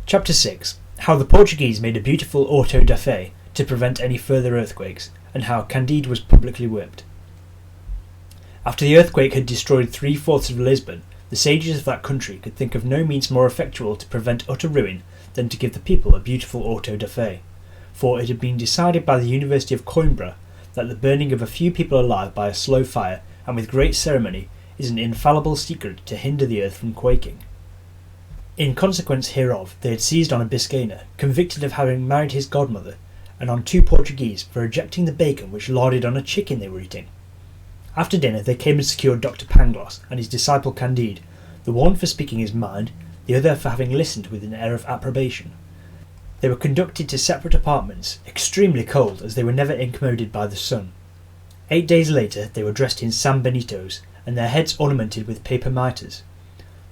Chapter 6. How the Portuguese made a beautiful auto-da-fe to prevent any further earthquakes, and how Candide was publicly whipped. After the earthquake had destroyed 3/4 of Lisbon, the sages of that country could think of no means more effectual to prevent utter ruin than to give the people a beautiful auto-da-fe, for it had been decided by the University of Coimbra that the burning of a few people alive by a slow fire and with great ceremony is an infallible secret to hinder the earth from quaking. In consequence hereof, they had seized on a Biscayner, convicted of having married his godmother, and on 2 Portuguese for rejecting the bacon which larded on a chicken they were eating. After dinner they came and secured Dr. Pangloss and his disciple Candide, the one for speaking his mind, the other for having listened with an air of approbation. They were conducted to separate apartments, extremely cold as they were never incommoded by the sun. 8 days later they were dressed in san-benitos, and their heads ornamented with paper mitres.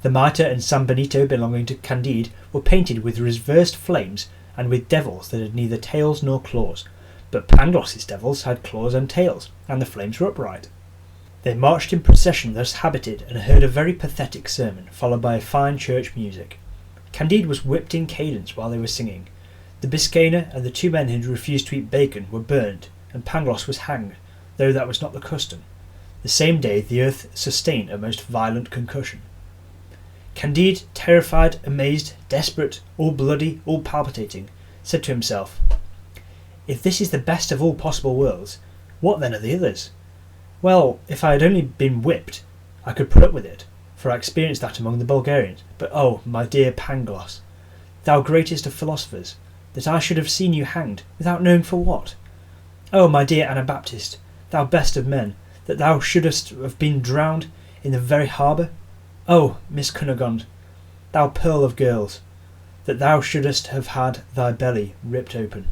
The mitre and san-benito belonging to Candide were painted with reversed flames and with devils that had neither tails nor claws, but Pangloss's devils had claws and tails, and the flames were upright. They marched in procession thus habited and heard a very pathetic sermon, followed by fine church music. Candide was whipped in cadence while they were singing. The Biscayner and the 2 men who had refused to eat bacon were burned, and Pangloss was hanged, though that was not the custom. The same day the earth sustained a most violent concussion. Candide, terrified, amazed, desperate, all bloody, all palpitating, said to himself, "If this is the best of all possible worlds, what then are the others? Well, if I had only been whipped, I could put up with it, for I experienced that among the Bulgarians. But oh, my dear Pangloss, thou greatest of philosophers, that I should have seen you hanged, without knowing for what! Oh, my dear Anabaptist, thou best of men, that thou shouldst have been drowned in the very harbour! Oh, Miss Cunegonde, thou pearl of girls, that thou shouldst have had thy belly ripped open."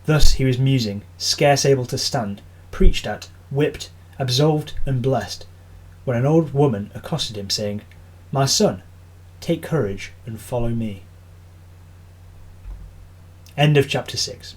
Thus he was musing, scarce able to stand, preached at, whipped, absolved, and blessed, when an old woman accosted him, saying, "My son, take courage and follow me." End of chapter 6.